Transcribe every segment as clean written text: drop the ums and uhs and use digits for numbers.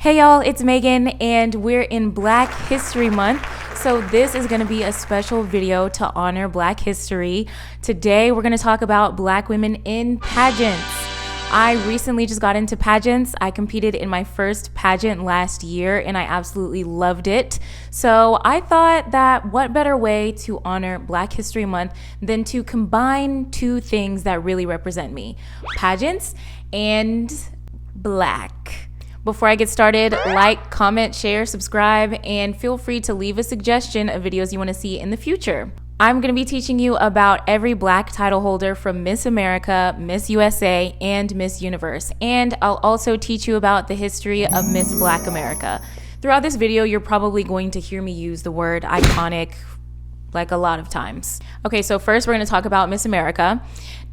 Hey y'all, it's Megan and we're in Black History Month. So this is going to be a special video to honor Black history. Today we're going to talk about Black women in pageants. I recently just got into pageants. I competed in my first pageant last year and I absolutely loved it. So I thought that what better way to honor Black History Month than to combine two things that really represent me: pageants and Black. Before I get started, like, comment, share, subscribe, and feel free to leave a suggestion of videos you want to see in the future. I'm going to be teaching you about every Black title holder from Miss America, Miss USA, and Miss Universe. And I'll also teach you about the history of Miss Black America. Throughout this video, you're probably going to hear me use the word iconic like a lot of times. Okay, so first we're going to talk about Miss America.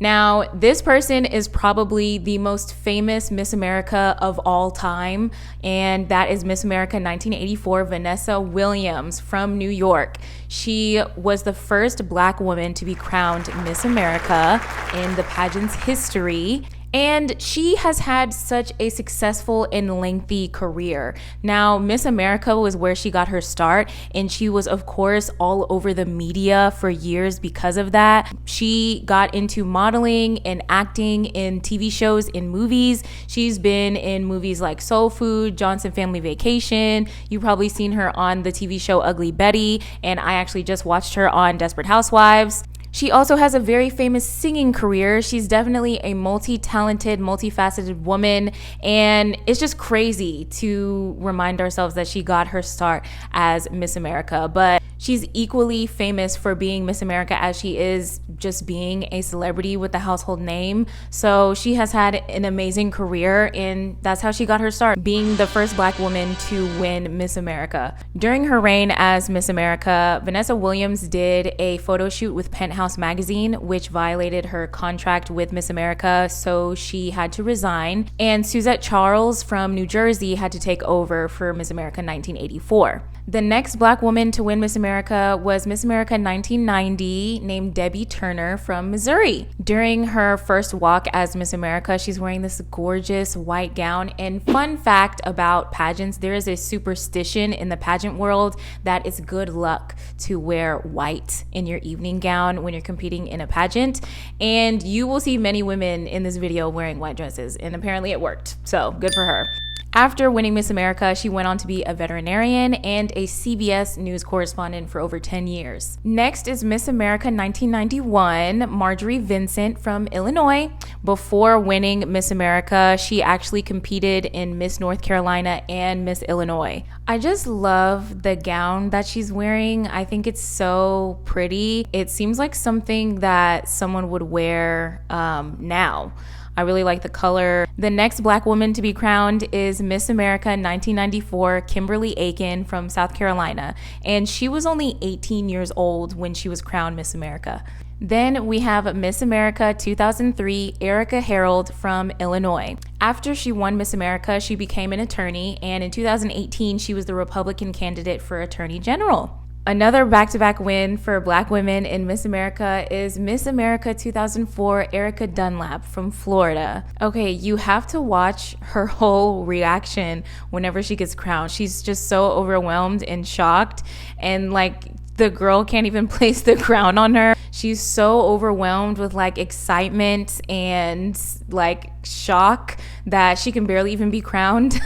Now, this person is probably the most famous Miss America of all time, and that is Miss America 1984, Vanessa Williams from New York. She was the first Black woman to be crowned Miss America in the pageant's history. And she has had such a successful and lengthy career. Now, Miss America was where she got her start, and she was, of course, all over the media for years because of that. She got into modeling and acting in TV shows, in movies. She's been in movies like Soul Food, Johnson Family Vacation. You've probably seen her on the TV show Ugly Betty, and I actually just watched her on Desperate Housewives. She also has a very famous singing career. She's definitely a multi-talented, multifaceted woman, and it's just crazy to remind ourselves that she got her start as Miss America. But she's equally famous for being Miss America as she is just being a celebrity with a household name. So she has had an amazing career, and that's how she got her start, being the first Black woman to win Miss America. During her reign as Miss America, Vanessa Williams did a photo shoot with Penthouse magazine, which violated her contract with Miss America, so she had to resign. And Suzette Charles from New Jersey had to take over for Miss America 1984. The next Black woman to win Miss America was Miss America 1990, named Debbie Turner from Missouri. During her first walk as Miss America, she's wearing this gorgeous white gown. And fun fact about pageants, there is a superstition in the pageant world that it's good luck to wear white in your evening gown when you're competing in a pageant. And you will see many women in this video wearing white dresses, and apparently it worked. So good for her. After winning Miss America, she went on to be a veterinarian and a CBS News correspondent for over 10 years. Next is Miss America 1991, Marjorie Vincent from Illinois. Before winning Miss America, she actually competed in Miss North Carolina and Miss Illinois. I just love the gown that she's wearing. I think it's so pretty. It seems like something that someone would wear now. I really like the color. The next Black woman to be crowned is Miss America 1994, Kimberly Aiken from South Carolina. And she was only 18 years old when she was crowned Miss America. Then we have Miss America 2003, Erica Harold from Illinois. After she won Miss America, she became an attorney, and in 2018, she was the Republican candidate for Attorney General. Another back-to-back win for Black women in Miss America is Miss America 2004, Erica Dunlap from Florida. Okay, you have to watch her whole reaction whenever she gets crowned. She's just so overwhelmed and shocked, and like the girl can't even place the crown on her. She's so overwhelmed with like excitement and like shock that she can barely even be crowned.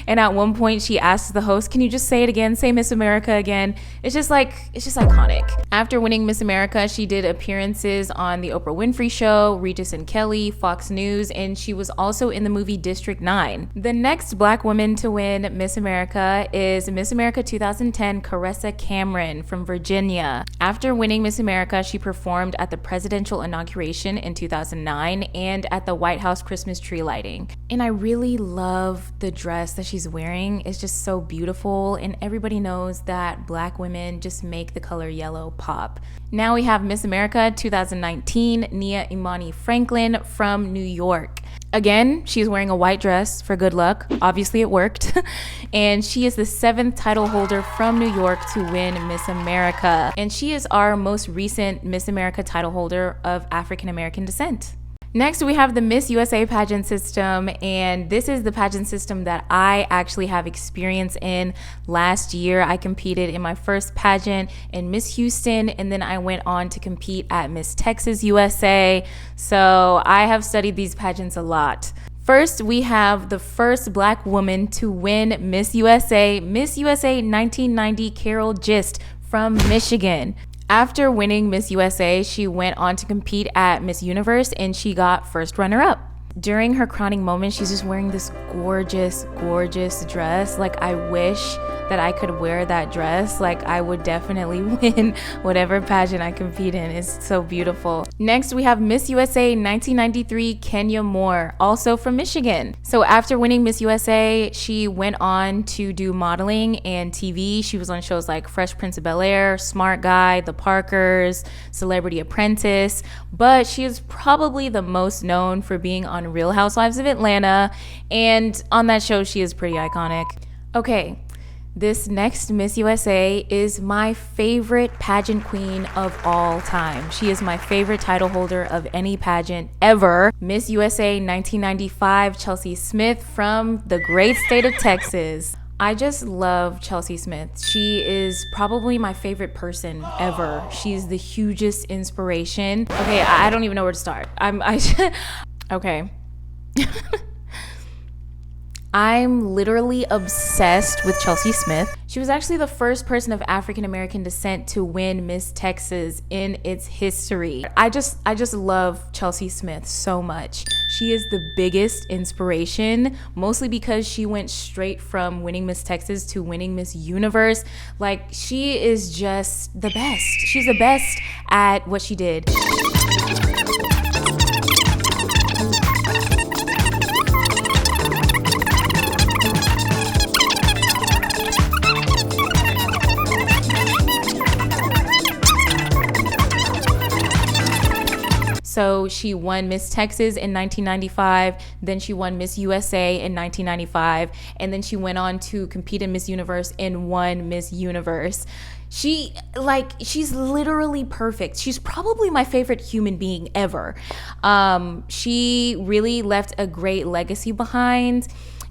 And at one point she asks the host, "Can you just say it again? Say Miss America again." It's just iconic. After winning Miss America, she did appearances on the Oprah Winfrey Show, Regis and Kelly, Fox News, and she was also in the movie District 9. The next Black woman to win Miss America is Miss America 2010, Caressa Cameron from Virginia. After winning Miss America, she performed at the presidential inauguration in 2009 and at the White House Christmas tree lighting. And I really love the dress that she's wearing. It's just so beautiful, and everybody knows that Black women just make the color yellow pop. Now we have Miss America 2019, Nia Imani Franklin from New York. Again, she's wearing a white dress for good luck. Obviously it worked. And she is the 7th title holder from New York to win Miss America. And she is our most recent Miss America title holder of African American descent. Next, we have the Miss USA pageant system, and this is the pageant system that I actually have experience in. Last year, I competed in my first pageant in Miss Houston, and then I went on to compete at Miss Texas USA. So I have studied these pageants a lot. First, we have the first Black woman to win Miss USA 1990, Carol Gist from Michigan. After winning Miss USA, she went on to compete at Miss Universe and she got first runner-up. During her crowning moment, she's just wearing this gorgeous, gorgeous dress. Like, I wish that I could wear that dress. Like, I would definitely win whatever pageant I compete in. It's so beautiful. Next, we have Miss USA 1993, Kenya Moore, also from Michigan. So after winning Miss USA, she went on to do modeling and TV. She was on shows like Fresh Prince of Bel-Air, Smart Guy, The Parkers, Celebrity Apprentice, but she is probably the most known for being on Real Housewives of Atlanta, and on that show she is pretty iconic. Okay, this next Miss USA is my favorite pageant queen of all time. She is my favorite title holder of any pageant ever. Miss USA 1995, Chelsea Smith from the great state of Texas. I just love Chelsea Smith. She is probably my favorite person ever. She's the hugest inspiration. Okay, I don't even know where to start. Okay. I'm literally obsessed with Chelsea Smith. She was actually the first person of African American descent to win Miss Texas in its history. I just love Chelsea Smith so much. She is the biggest inspiration, mostly because she went straight from winning Miss Texas to winning Miss Universe. Like, she is just the best. She's the best at what she did. So she won Miss Texas in 1995, then she won Miss USA in 1995, and then she went on to compete in Miss Universe and won Miss Universe. She's literally perfect. She's probably my favorite human being ever. She really left a great legacy behind.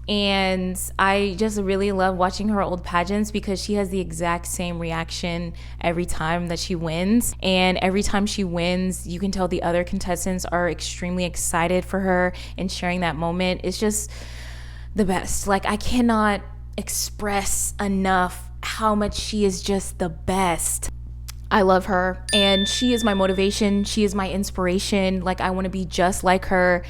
And I just really love watching her old pageants because she has the exact same reaction every time that she wins. And every time she wins, you can tell the other contestants are extremely excited for her and sharing that moment. It's just the best. Like, I cannot express enough how much she is just the best. I love her, and she is my motivation. She is my inspiration. Like, I want to be just like her.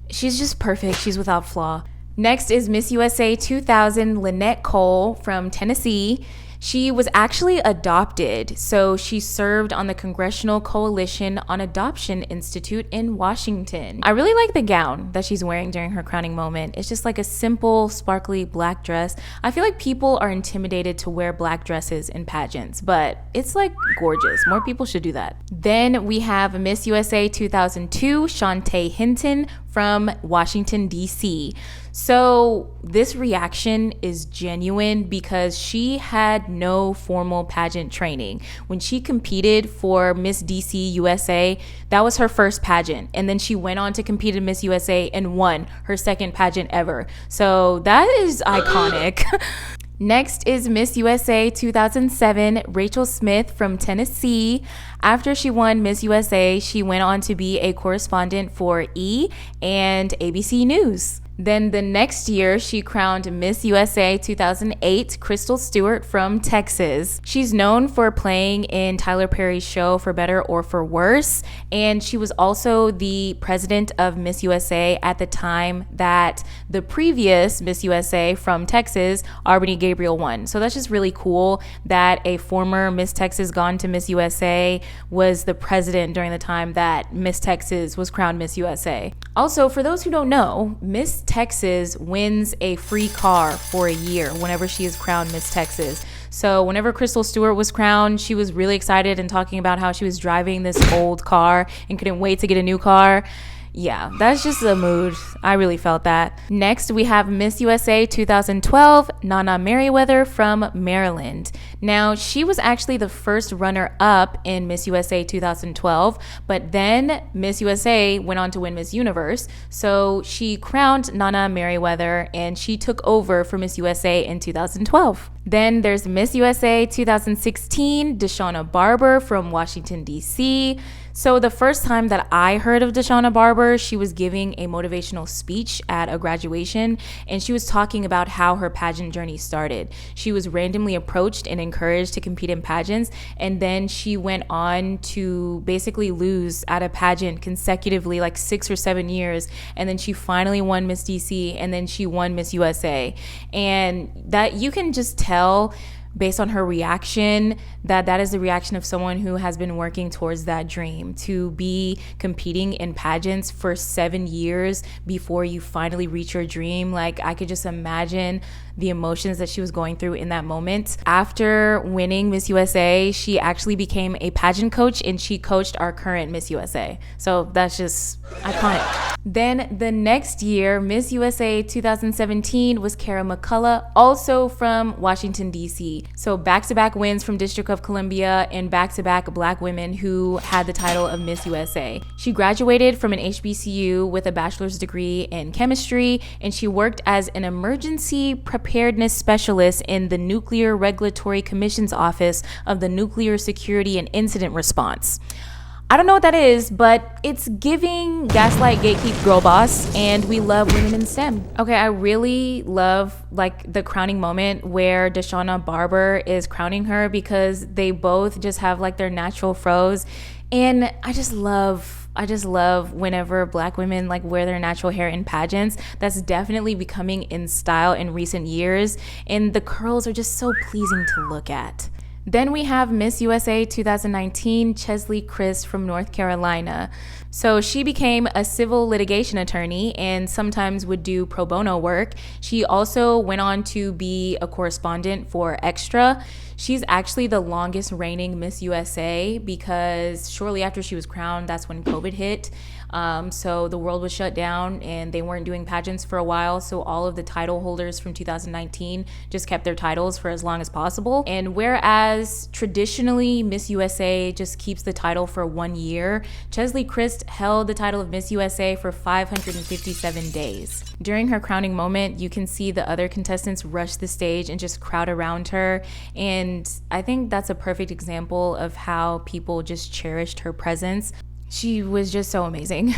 She's just perfect. She's without flaw. Next is Miss USA 2000, Lynette Cole from Tennessee. She was actually adopted, so she served on the Congressional Coalition on Adoption Institute in Washington. I really like the gown that she's wearing during her crowning moment. It's just like a simple, sparkly black dress. I feel like people are intimidated to wear black dresses in pageants, but it's like gorgeous. More people should do that. Then we have Miss USA 2002, Shantae Hinton from Washington, D.C. So this reaction is genuine because she had no formal pageant training. When she competed for Miss DC USA, that was her first pageant. And then she went on to compete in Miss USA and won her second pageant ever. So that is iconic. Next is Miss USA 2007, Rachel Smith from Tennessee. After she won Miss USA, she went on to be a correspondent for E! and ABC News. Then the next year, she crowned Miss USA 2008, Crystal Stewart from Texas. She's known for playing in Tyler Perry's show For Better or For Worse, and she was also the president of Miss USA at the time that the previous Miss USA from Texas, Albany Gabriel, won. So that's just really cool that a former Miss Texas gone to Miss USA was the president during the time that Miss Texas was crowned Miss USA. Also, for those who don't know, Miss Texas wins a free car for a year whenever she is crowned Miss Texas. So whenever Crystal Stewart was crowned, she was really excited and talking about how she was driving this old car and couldn't wait to get a new car. Yeah, that's just the mood. I really felt that. Next, we have Miss USA 2012, Nana Merriweather from Maryland. Now, she was actually the first runner-up in Miss USA 2012, but then Miss USA went on to win Miss Universe. So she crowned Nana Merriweather and she took over for Miss USA in 2012. Then there's Miss USA 2016, Deshauna Barber from Washington, D.C. So the first time that I heard of Deshauna Barber, she was giving a motivational speech at a graduation, and she was talking about how her pageant journey started. She was randomly approached and encouraged to compete in pageants, and then she went on to basically lose at a pageant consecutively, like 6 or 7 years, and then she finally won Miss DC, and then she won Miss USA. And that you can just tell based on her reaction that is the reaction of someone who has been working towards that dream, to be competing in pageants for 7 years before you finally reach your dream. Like, I could just imagine the emotions that she was going through in that moment. After winning Miss USA, she actually became a pageant coach and she coached our current Miss USA. So that's just iconic. Then the next year, Miss USA 2017 was Kara McCullough, also from Washington, D.C. So back-to-back wins from District of Columbia and back-to-back Black women who had the title of Miss USA. She graduated from an HBCU with a bachelor's degree in chemistry, and she worked as an emergency preparedness specialist in the Nuclear Regulatory Commission's Office of the Nuclear Security and Incident Response. I don't know what that is, but it's giving gaslight gatekeep girl boss, and we love women in STEM. Okay, I really love like the crowning moment where Deshauna Barber is crowning her, because they both just have like their natural froze, and I just love whenever Black women like wear their natural hair in pageants. That's definitely becoming in style in recent years, and the curls are just so pleasing to look at. Then we have Miss USA 2019, Chesley Christ from North Carolina. So she became a civil litigation attorney and sometimes would do pro bono work. She also went on to be a correspondent for Extra. She's actually the longest reigning Miss USA, because shortly after she was crowned, that's when COVID hit. So the world was shut down and they weren't doing pageants for a while. So all of the title holders from 2019 just kept their titles for as long as possible. And whereas traditionally Miss USA just keeps the title for 1 year, Chesley Christ held the title of Miss USA for 557 days. During her crowning moment, you can see the other contestants rush the stage and just crowd around her. And I think that's a perfect example of how people just cherished her presence. She was just so amazing.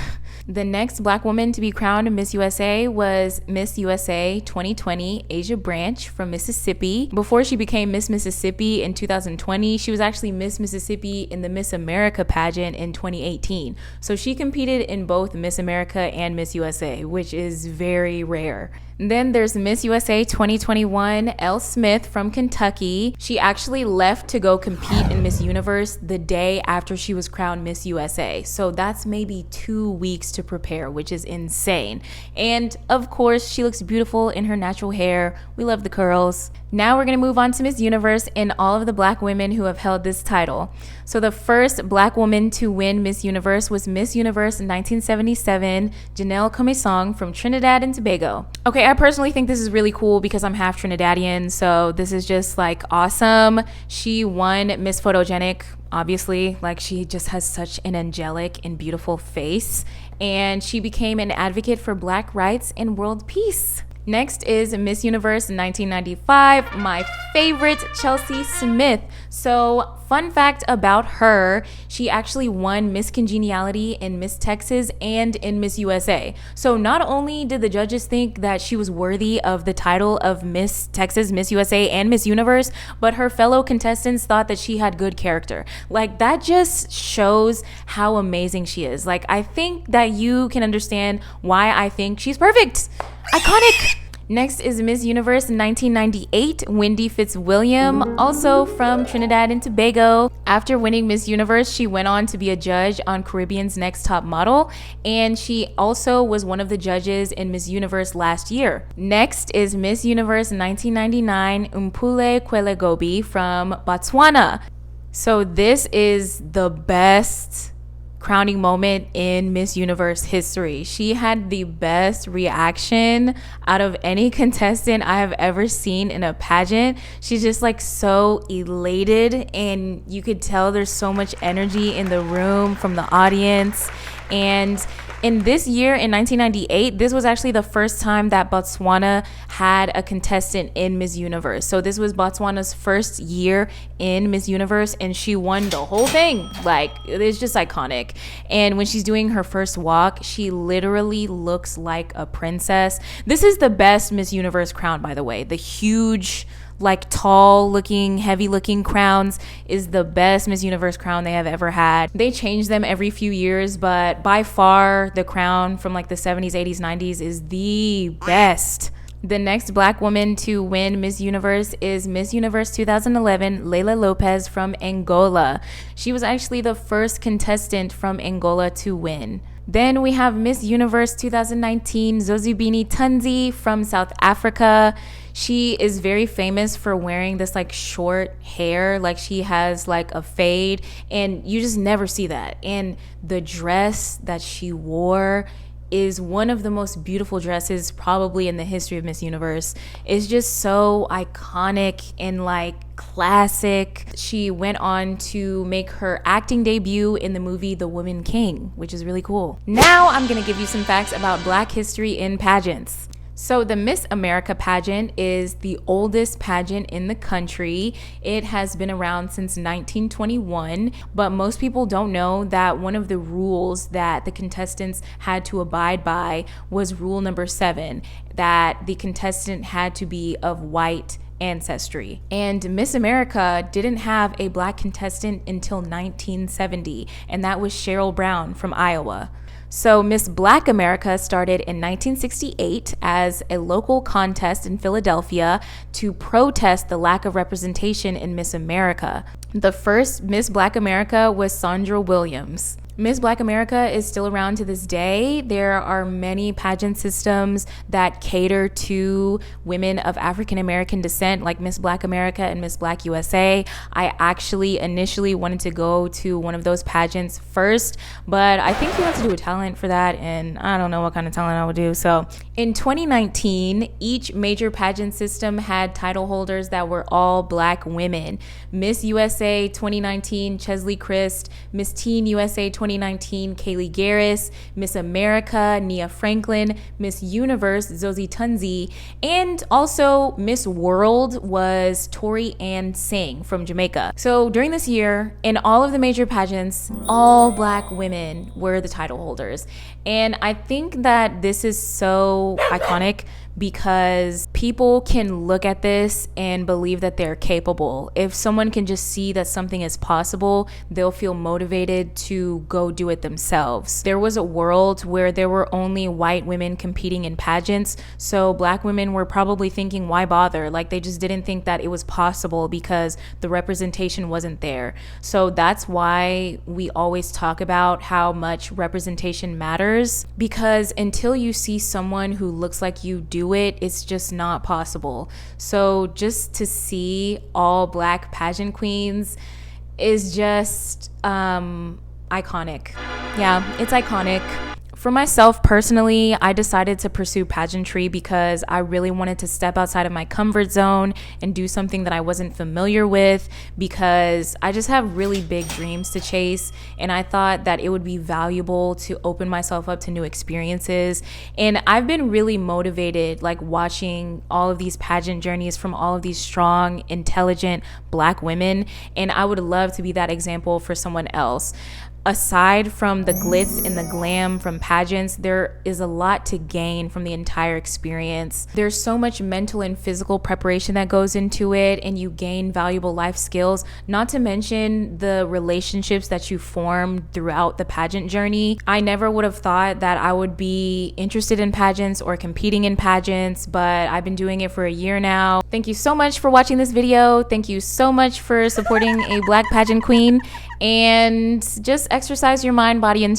The next Black woman to be crowned Miss USA was Miss USA 2020, Asia Branch from Mississippi. Before she became Miss Mississippi in 2020, she was actually Miss Mississippi in the Miss America pageant in 2018. So she competed in both Miss America and Miss USA, which is very rare. Then there's Miss USA 2021, Elle Smith from Kentucky. She actually left to go compete in Miss Universe the day after she was crowned Miss USA. So that's maybe 2 weeks to prepare, which is insane. And of course, she looks beautiful in her natural hair. We love the curls. Now we're going to move on to Miss Universe and all of the Black women who have held this title. So the first Black woman to win Miss Universe was Miss Universe in 1977, Janelle Comesong from Trinidad and Tobago. Okay, I personally think this is really cool because I'm half Trinidadian, so this is just like awesome. She won Miss Photogenic, obviously, like she just has such an angelic and beautiful face, and she became an advocate for Black rights and world peace. Next is Miss Universe 1995, my favorite, Chelsea Smith. So, fun fact about her, she actually won Miss Congeniality in Miss Texas and in Miss USA. So not only did the judges think that she was worthy of the title of Miss Texas, Miss USA, and Miss Universe, but her fellow contestants thought that she had good character. Like, that just shows how amazing she is. Like, I think that you can understand why I think she's perfect. Iconic. Next is Miss Universe 1998, Wendy Fitzwilliam, also from Trinidad and Tobago. After winning Miss Universe, she went on to be a judge on Caribbean's Next Top Model, and she also was one of the judges in Miss Universe last year. Next is Miss Universe 1999, Mpule Kwelegobi from Botswana. So this is the best crowning moment in Miss Universe history. She had the best reaction out of any contestant I have ever seen in a pageant. She's just like so elated, and you could tell there's so much energy in the room from the audience. And in this year, in 1998, this was actually the first time that Botswana had a contestant in Miss Universe. So this was Botswana's first year in Miss Universe, and she won the whole thing. Like, it's just iconic. And when she's doing her first walk, she literally looks like a princess. This is the best Miss Universe crown, by the way. The huge, like, tall looking, heavy looking crowns is the best Miss Universe crown they have ever had. They change them every few years, but by far the crown from like the 70s, 80s, 90s is the best. The next black woman to win Miss Universe is Miss Universe 2011, Leila Lopez from Angola. She was actually the first contestant from Angola to win. Then we have Miss Universe 2019, Zozibini Tunzi from South Africa. She is very famous for wearing this like short hair, like she has like a fade, and you just never see that. And the dress that she wore is one of the most beautiful dresses probably in the history of Miss Universe. It's just so iconic and like classic. She went on to make her acting debut in the movie The Woman King, which is really cool. Now I'm gonna give you some facts about Black history in pageants. So the Miss America pageant is the oldest pageant in the country. It has been around since 1921, but most people don't know that one of the rules that the contestants had to abide by was rule number 7, that the contestant had to be of white ancestry. And Miss America didn't have a black contestant until 1970, and that was Cheryl Brown from Iowa. So Miss Black America started in 1968 as a local contest in Philadelphia to protest the lack of representation in Miss America. The first Miss Black America was Sandra Williams. Miss Black America is still around to this day. There are many pageant systems that cater to women of African American descent, like Miss Black America and Miss Black USA. I actually initially wanted to go to one of those pageants first, but I think you have to do a talent for that, and I don't know what kind of talent I would do. So in 2019, each major pageant system had title holders that were all black women. Miss USA 2019, Chesley Christ. Miss Teen USA 2019, Kaylee Garris. Miss America, Nia Franklin. Miss Universe, Zosie Tunzi. And also Miss World was Tori Ann Singh from Jamaica. So during this year, in all of the major pageants, all black women were the title holders. And I think that this is so iconic because people can look at this and believe that they're capable. If someone can just see that something is possible, they'll feel motivated to go do it themselves. There was a world where there were only white women competing in pageants, so black women were probably thinking, why bother? Like, they just didn't think that it was possible because the representation wasn't there. So that's why we always talk about how much representation matters, because until you see someone who looks like you do it's just not possible. So just to see all black pageant queens is just iconic. Yeah, it's iconic. For myself personally, I decided to pursue pageantry because I really wanted to step outside of my comfort zone and do something that I wasn't familiar with, because I just have really big dreams to chase, and I thought that it would be valuable to open myself up to new experiences. And I've been really motivated, like, watching all of these pageant journeys from all of these strong, intelligent black women, and I would love to be that example for someone else. Aside from the glitz and the glam from pageants, there is a lot to gain from the entire experience. There's so much mental and physical preparation that goes into it, and you gain valuable life skills, not to mention the relationships that you form throughout the pageant journey. I never would have thought that I would be interested in pageants or competing in pageants, but I've been doing it for a year now. Thank you so much for watching this video. Thank you so much for supporting a black pageant queen. And just exercise your mind, body, and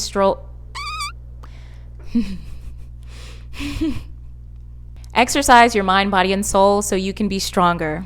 exercise your mind, body, and soul so you can be stronger.